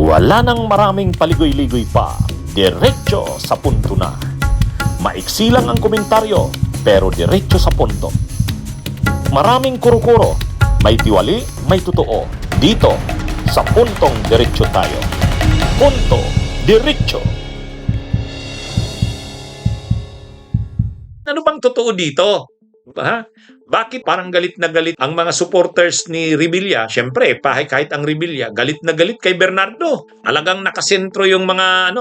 Wala nang maraming paligoy-ligoy pa, diretso sa punto na. Maiksi lang ang komentaryo, pero diretso sa punto. Maraming kuro-kuro, may tiwali, may totoo. Dito, sa puntong diretso tayo. Punto, diretso. Ano bang totoo dito? Ha? Bakit parang galit na galit ang mga supporters ni Revilla? Siyempre, kahit ang Revilla, galit na galit kay Bernardo. Talagang nakasentro yung mga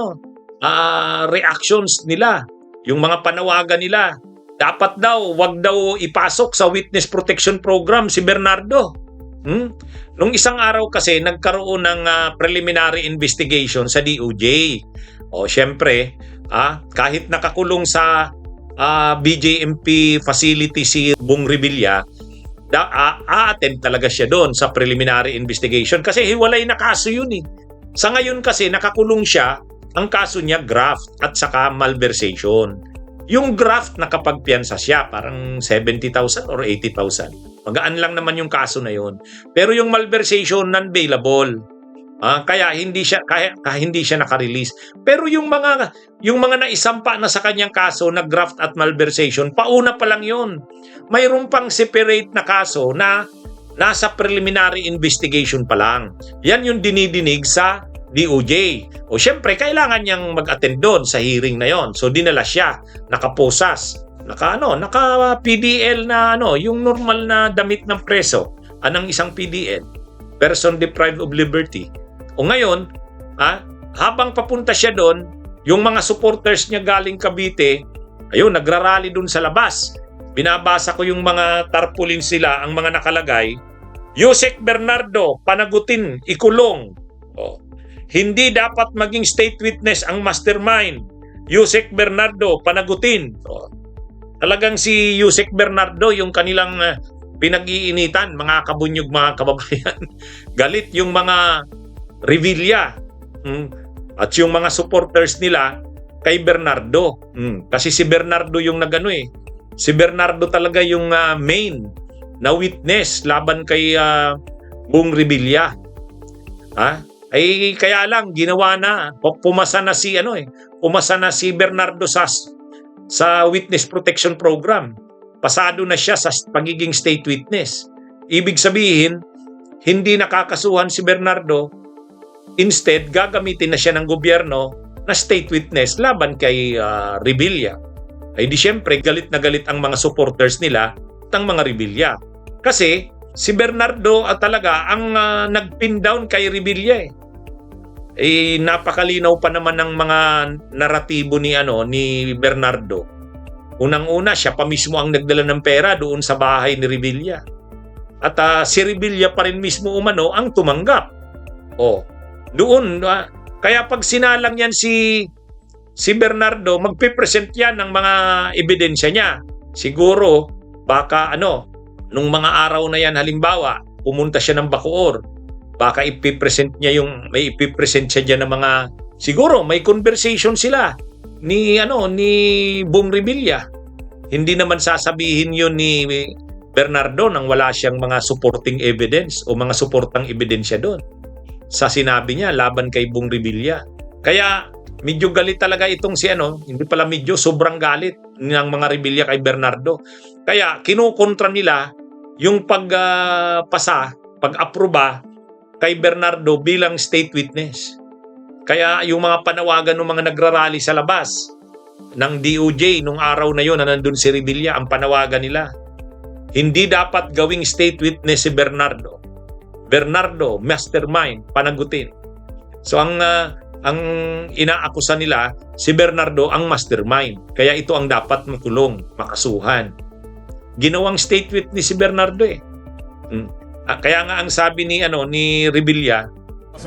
reactions nila, yung mga panawagan nila. Dapat daw, wag daw ipasok sa witness protection program si Bernardo. Nung isang araw kasi, nagkaroon ng preliminary investigation sa DOJ. O, siyempre, kahit nakakulong sa BJMP facility si Bong Revilla, a-attend talaga siya doon sa preliminary investigation kasi hiwalay na kaso yun eh. Sa ngayon kasi nakakulong siya, ang kaso niya graft at saka malversation. Yung graft nakapagpiyansa siya, parang 70,000 or 80,000. Magaan lang naman yung kaso na yun. Pero yung malversation non-bailable. Kaya hindi siya naka-release. Pero yung mga naisampa na sa kanyang kaso na graft at malversation, pauna pa lang yun. Mayroon pang separate na kaso na nasa preliminary investigation pa lang. Yan yung dinidinig sa DOJ. O syempre, kailangan niyang mag-attend doon sa hearing na yon. So dinala siya, nakaposas, naka-PDL na yung normal na damit ng preso, anang isang PDL, person deprived of liberty. O ngayon, habang papunta siya doon, yung mga supporters niya galing Cavite, ayun, nagrarally doon sa labas. Binabasa ko yung mga tarpaulin sila, ang mga nakalagay, Yusek Bernardo, panagutin, ikulong. Hindi dapat maging state witness ang mastermind. Yusek Bernardo, panagutin. Talagang si Yusek Bernardo, yung kanilang pinag-iinitan, mga kabunyog, mga kababayan. Galit yung mga Revilla at yung mga supporters nila kay Bernardo. Kasi si Bernardo yung si Bernardo talaga yung main na witness laban kay Bong Revilla. Ay kaya lang ginawa na, pumasa na si Bernardo sa witness protection program. Pasado na siya sa pagiging state witness. Ibig sabihin, hindi nakakasuhan si Bernardo. Instead, gagamitin na siya ng gobyerno na state witness laban kay Revilla. Ay di syempre, galit na galit ang mga supporters nila at ang mga Revilla. Kasi si Bernardo talaga ang nag-pin down kay Revilla eh. Napakalinaw pa naman ng mga naratibo ni Bernardo. Unang-una, siya pa mismo ang nagdala ng pera doon sa bahay ni Revilla. At si Revilla pa rin mismo ang tumanggap. Doon, kaya pag sinalang yan si Bernardo, magpipresent yan ng mga ebidensya niya. Siguro, baka nung mga araw na yan, halimbawa, pumunta siya ng Bacoor, baka may ipipresent siya dyan ng mga, siguro, may conversation sila ni Bong Revilla. Hindi naman sasabihin yun ni Bernardo nang wala siyang mga supporting evidence o mga suportang ebidensya doon sa sinabi niya laban kay Bong Revilla. Kaya medyo galit talaga itong hindi pala medyo, sobrang galit ng mga Revilla kay Bernardo. Kaya kinukontra nila yung pag-aproba kay Bernardo bilang state witness. Kaya yung mga panawagan ng mga nagrarally sa labas ng DOJ nung araw na yun na nandun si Revilla, ang panawagan nila, hindi dapat gawing state witness si Bernardo. Bernardo, mastermind, panagutin. So ang inaakusa nila, si Bernardo ang mastermind. Kaya ito ang dapat makulong, makasuhan. Ginawang state witness si Bernardo eh. Kaya nga ang sabi ni Revilla,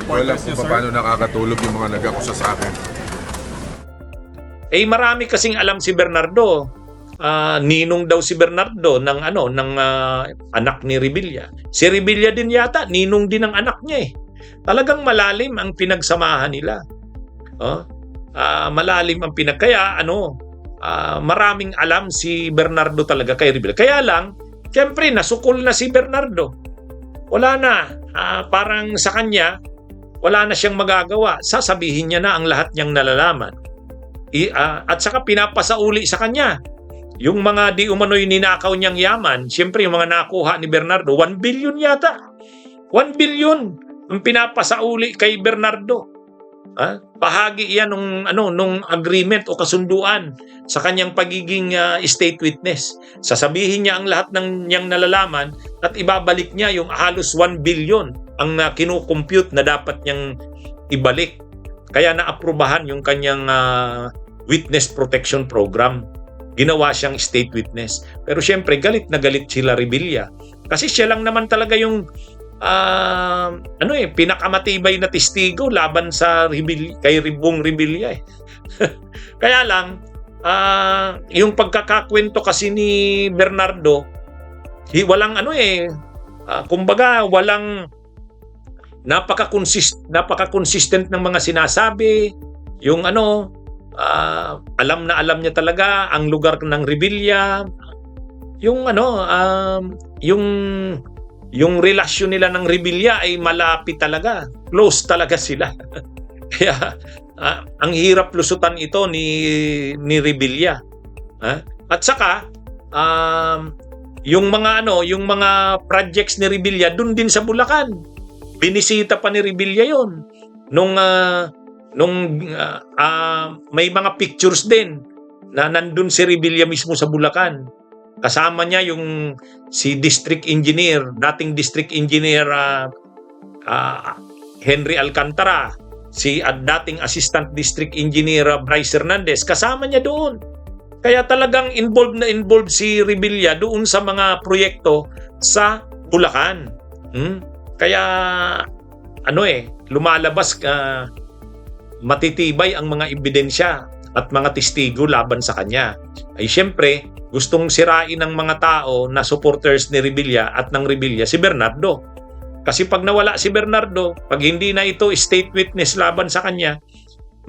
wala kung paano nakakatulog yung mga nag-akusa sa akin. Marami kasing alam si Bernardo. Ninong daw si Bernardo ng anak ni Revilla. Si Revilla din yata, ninong din ng anak niya eh. Talagang malalim ang pinagsamahan nila. Malalim ang kaya maraming alam si Bernardo talaga kay Revilla. Kaya lang, siyempre nasukol na si Bernardo. Wala na. Parang sa kanya, wala na siyang magagawa. Sasabihin niya na ang lahat niyang nalalaman. At saka pinapasauli sa kanya. Yung mga di umano'y ninakaw niyang yaman, siyempre yung mga nakuha ni Bernardo, 1 billion yata. 1 billion ang pinapasauli kay Bernardo. Bahagi yan nung agreement o kasunduan sa kanyang pagiging state witness. Sasabihin niya ang lahat ng niyang nalalaman at ibabalik niya yung halos 1 billion ang kinukompute na dapat niyang ibalik. Kaya naaprubahan yung kanyang witness protection program. Ginawa siyang state witness. Pero siyempre, galit na galit sila Revilla. Kasi siya lang naman talaga yung pinakamatibay na testigo laban sa kay Bong Revilla. Kaya lang, yung pagkakakwento kasi ni Bernardo, walang kumbaga, walang napaka-consistent ng mga sinasabi. Yung alam na alam niya talaga ang lugar ng Revilla. Yung relasyon nila ng Revilla ay malapit talaga. Close talaga sila. Kaya ang hirap lusutan ito ni Revilla. At saka yung mga projects ni Revilla dun din sa Bulacan. Binisita pa ni Revilla 'yon nung may mga pictures din na nandun si Revilla mismo sa Bulacan. Kasama niya yung si District Engineer, dating District Engineer Henry Alcantara, si dating Assistant District Engineer Bryce Hernandez, kasama niya doon. Kaya talagang involved si Revilla doon sa mga proyekto sa Bulacan. Kaya lumalabas matitibay ang mga ebidensya at mga testigo laban sa kanya. Ay siyempre, gustong sirain ng mga tao na supporters ni Revilla at ng Revilla si Bernardo. Kasi pag nawala si Bernardo, pag hindi na ito state witness laban sa kanya,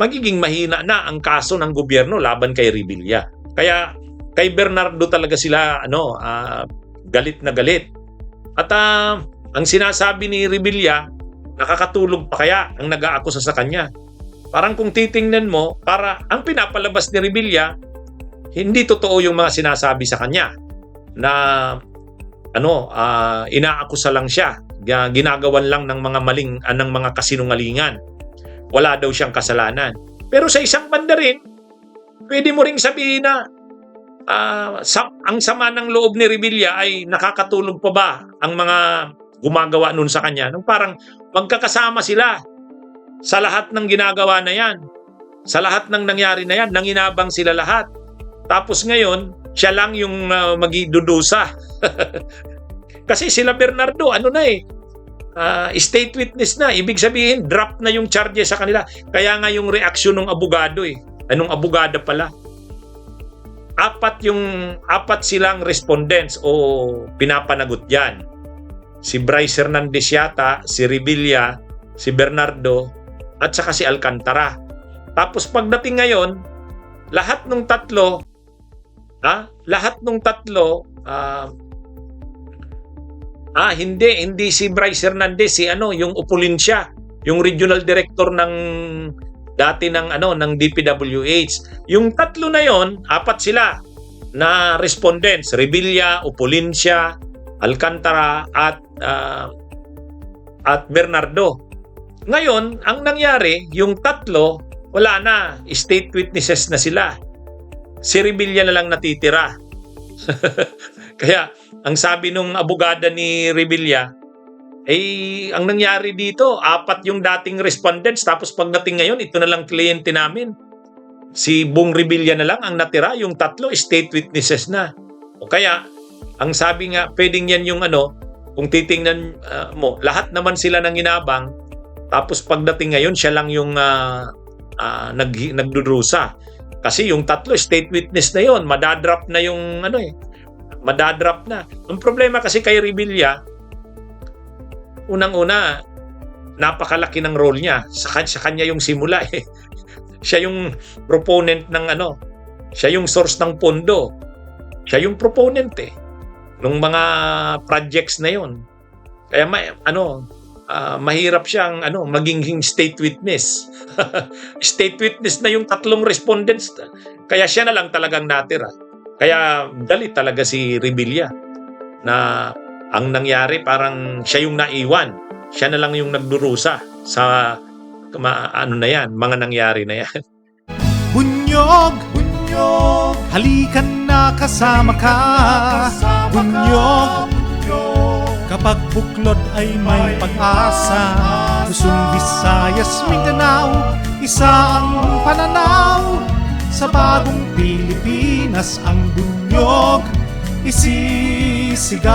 magiging mahina na ang kaso ng gobyerno laban kay Revilla. Kaya kay Bernardo talaga sila galit na galit. At ang sinasabi ni Revilla, nakakatulog pa kaya ang nag-aakusa sa kanya. Parang kung titingnan mo, ang pinapalabas ni Revilla, hindi totoo yung mga sinasabi sa kanya na inaakusa lang siya, ginagawan lang ng mga ng mga kasinungalingan. Wala daw siyang kasalanan. Pero sa isang banda rin, pwede mo ring sabihin na ang sama ng loob ni Revilla ay nakakatulog pa ba ang mga gumagawa nun sa kanya? Nung parang magkakasama sila sa lahat ng ginagawa na yan. Sa lahat ng nangyari na yan, nanginabang sila lahat. Tapos ngayon, siya lang yung magidudusa. Kasi sila Bernardo, state witness na. Ibig sabihin, drop na yung charges sa kanila. Kaya nga yung reaksyon ng abogado Anong abogada pala? Apat silang respondents o pinapanagot dyan. Si Bryce Hernandez yata, si Revilla, si Bernardo, at saka si Alcantara. Tapos pagdating ngayon, lahat ng tatlo, hindi si Bryce Hernandez, yung Opulencia, yung regional director ng dati ng DPWH. Yung tatlo na yon, apat sila na respondents, Revilla, Opulencia, Alcantara at Bernardo. Ngayon, ang nangyari, yung tatlo, wala na, state witnesses na sila. Si Revilla na lang natitira. Kaya, ang sabi nung abogada ni Revilla, ang nangyari dito, apat yung dating respondents, tapos pagdating ngayon, ito na lang kliyente namin. Si Bong Revilla na lang ang natira, yung tatlo, state witnesses na. O kaya, ang sabi nga, pwedeng yan yung kung titingnan mo, lahat naman sila nanginabang, tapos pagdating ngayon, siya lang yung nagdudusa. Kasi yung tatlo, state witness na yon, madadrop na yung madadrop na. Ang problema kasi kay Revilla, unang-una, napakalaki ng role niya. Sa kanya yung simula Siya yung proponent ng siya yung source ng pondo. Siya yung proponent ng mga projects na yon. Kaya mahirap siyang maging state witness. State witness na yung tatlong respondents. Kaya siya na lang talagang natira. Kaya galit talaga si Revilla na ang nangyari parang siya yung naiwan. Siya na lang yung nagdurusa sa mga nangyari na yan. Bunyog, bunyog, halikan na kasama ka. Bunyog, kapag buklod ay may pag-asa. Luzon, Visayas, Mindanao, isa ang pananaw. Sa bagong Pilipinas ang bunyog isisigaw.